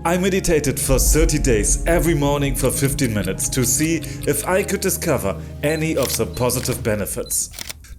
I meditated for 30 days every morning for 15 minutes to see if I could discover any of the positive benefits.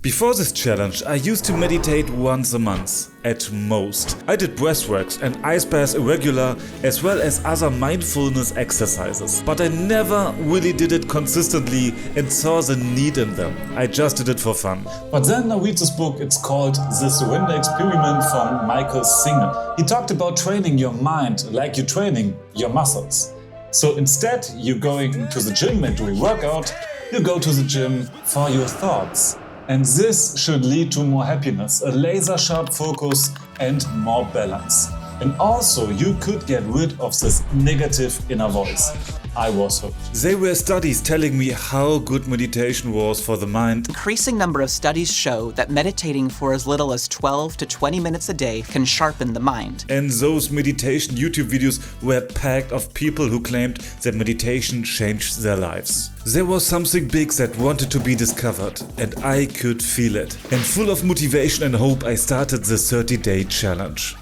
Before this challenge, I used to meditate once a month, at most. I did breathworks and ice baths irregular, as well as other mindfulness exercises. But I never really did it consistently and saw the need in them. I just did it for fun. But then I read this book, it's called The Surrender Experiment from Michael Singer. He talked about training your mind like you're training your muscles. So instead, you're going to the gym and doing workout, you go to the gym for your thoughts. And this should lead to more happiness, a laser-sharp focus and more balance. And also you could get rid of this negative inner voice. I was hooked. There were studies telling me how good meditation was for the mind. Increasing number of studies show that meditating for as little as 12 to 20 minutes a day can sharpen the mind. And those meditation YouTube videos were packed of people who claimed that meditation changed their lives. There was something big that wanted to be discovered, and I could feel it. And full of motivation and hope, I started the 30-day challenge.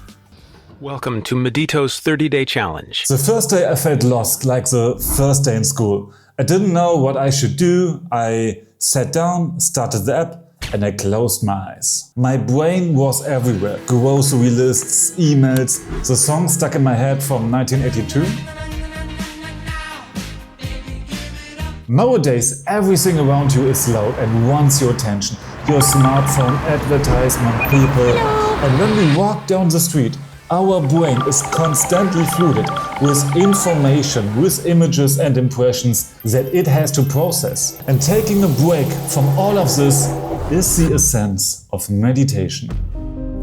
Welcome to Medito's 30-day challenge. The first day I felt lost, like the first day in school. I didn't know what I should do. I sat down, started the app, and I closed my eyes. My brain was everywhere. Grocery lists, emails, the song stuck in my head from 1982. Nowadays, everything around you is loud and wants your attention. Your smartphone, advertisement, people. And when we walk down the street, our brain is constantly flooded with information, with images and impressions that it has to process. And taking a break from all of this is the essence of meditation.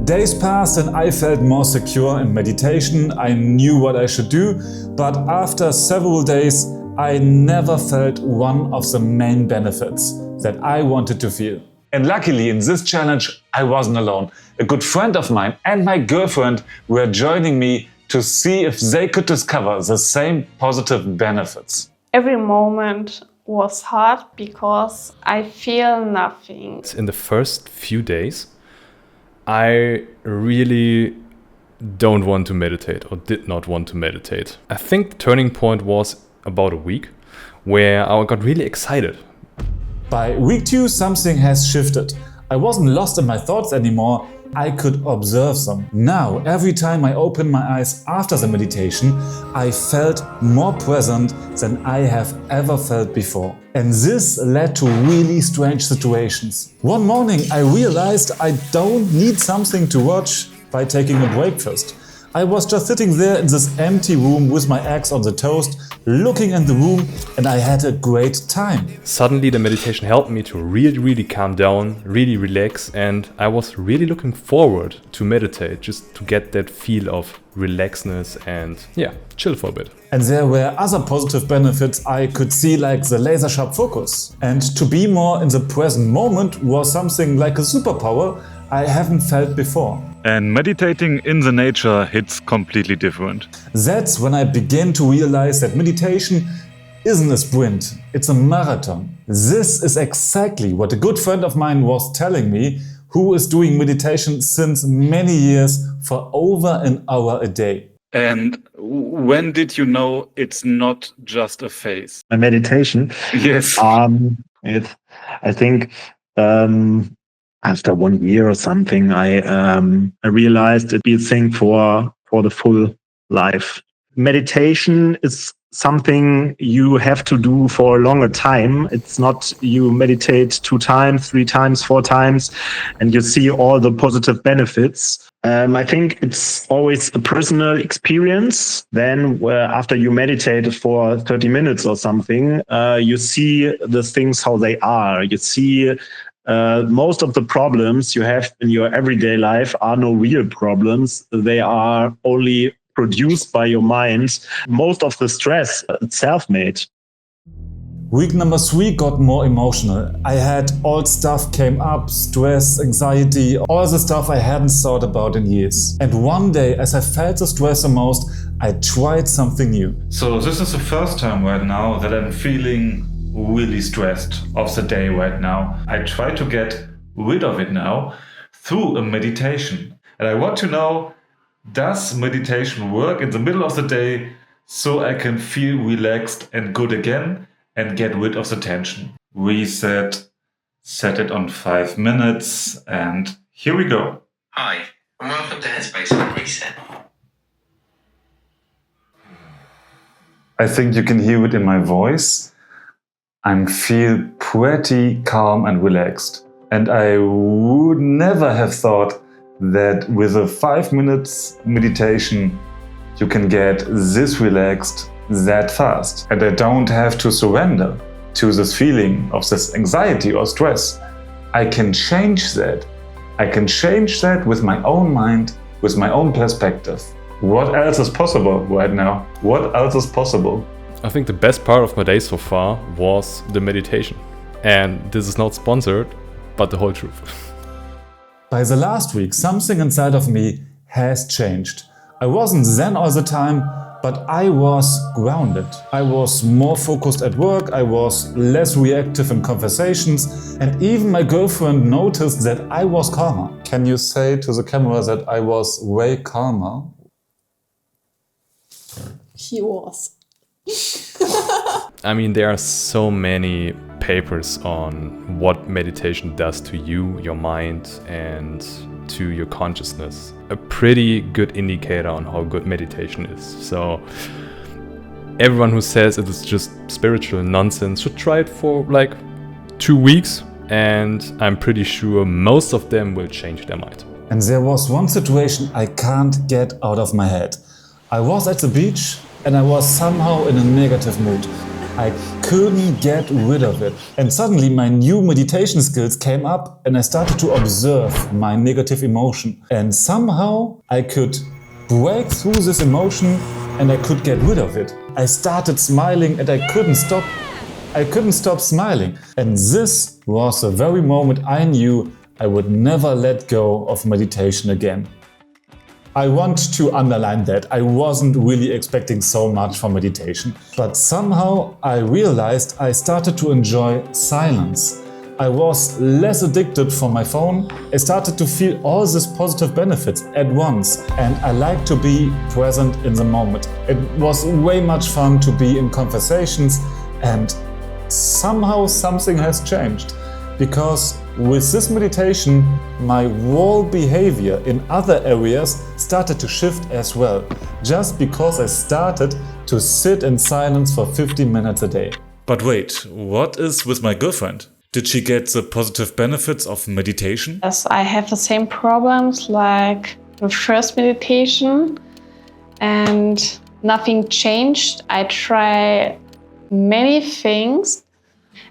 Days passed and I felt more secure in meditation. I knew what I should do, but after several days, I never felt one of the main benefits that I wanted to feel. And luckily in this challenge I wasn't alone. A good friend of mine and my girlfriend were joining me to see if they could discover the same positive benefits. Every moment was hard because I feel nothing. In the first few days, I really don't want to meditate or did not want to meditate. I think the turning point was about a week where I got really excited. By week 2, something has shifted. I wasn't lost in my thoughts anymore, I could observe them. Now, every time I opened my eyes after the meditation, I felt more present than I have ever felt before. And this led to really strange situations. One morning I realized I don't need something to watch by taking a breakfast. I was just sitting there in this empty room with my eggs on the toast, looking in the room, and I had a great time. Suddenly the meditation helped me to really calm down, really relax, and I was really looking forward to meditate, just to get that feel of relaxedness and chill for a bit. And there were other positive benefits I could see, like the laser sharp focus. And to be more in the present moment was something like a superpower I haven't felt before. And meditating in the nature hits completely different. That's when I began to realize that meditation isn't a sprint, it's a marathon. This is exactly what a good friend of mine was telling me, who is doing meditation since many years for over an hour a day. And when did you know it's not just a phase? My meditation? Yes. I think after 1 year or something, I realized it'd be a thing for the full life. Meditation is something you have to do for a longer time. It's not you meditate 2 times, 3 times, 4 times, and you see all the positive benefits. I think it's always a personal experience. Then after you meditated for 30 minutes or something, you see the things how they are. You see most of the problems you have in your everyday life are no real problems. They are only produced by your mind. Most of the stress is self-made. Week number 3 got more emotional. I had old stuff came up, stress, anxiety, all the stuff I hadn't thought about in years. And one day, as I felt the stress the most, I tried something new. So this is the first time right now that I'm feeling really stressed of the day right now. I try to get rid of it now through a meditation. And I want to know Does meditation work in the middle of the day so I can feel relaxed and good again and get rid of the tension? Reset, set it on 5 minutes, and here we go. Hi, and welcome to Headspace on Reset. I think you can hear it in my voice. I feel pretty calm and relaxed. And I would never have thought that with a 5 minutes meditation, you can get this relaxed that fast. And I don't have to surrender to this feeling of this anxiety or stress. I can change that. I can change that with my own mind, with my own perspective. What else is possible right now? What else is possible? I think the best part of my day so far was the meditation. And this is not sponsored, but the whole truth. By the last week, something inside of me has changed. I wasn't zen all the time, but I was grounded. I was more focused at work, I was less reactive in conversations, and even my girlfriend noticed that I was calmer. Can you say to the camera that I was way calmer? He was. I mean, there are so many papers on what meditation does to you, your mind, and to your consciousness. A pretty good indicator on how good meditation is. So everyone who says it is just spiritual nonsense should try it for like 2 weeks, and I'm pretty sure most of them will change their mind. And there was one situation I can't get out of my head. I was at the beach and I was somehow in a negative mood. I couldn't get rid of it. And suddenly my new meditation skills came up and I started to observe my negative emotion. And somehow I could break through this emotion and I could get rid of it. I started smiling and I couldn't stop. I couldn't stop smiling. And this was the very moment I knew I would never let go of meditation again. I want to underline that I wasn't really expecting so much from meditation, but somehow I realized I started to enjoy silence. I was less addicted for my phone. I started to feel all these positive benefits at once, and I like to be present in the moment. It was way much fun to be in conversations, and somehow something has changed. Because with this meditation, my whole behavior in other areas started to shift as well, just because I started to sit in silence for 15 minutes a day. But wait, what is with my girlfriend? Did she get the positive benefits of meditation? Yes, I have the same problems like the first meditation and nothing changed. I try many things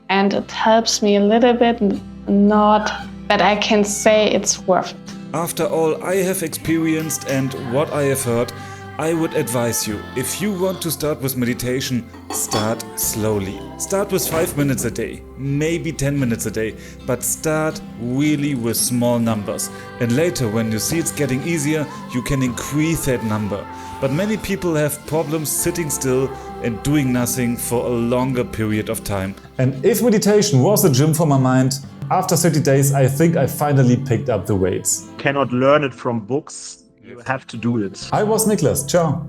and it helps me a little bit, not that I can say it's worth it. After all I have experienced and what I have heard, I would advise you, if you want to start with meditation, start slowly. Start with 5 minutes a day, maybe 10 minutes a day, but start really with small numbers. And later, when you see it's getting easier, you can increase that number. But many people have problems sitting still and doing nothing for a longer period of time. And if meditation was a gym for my mind, after 30 days I think I finally picked up the weights. Cannot learn it from books. You have to do it. I was Niklas. Ciao.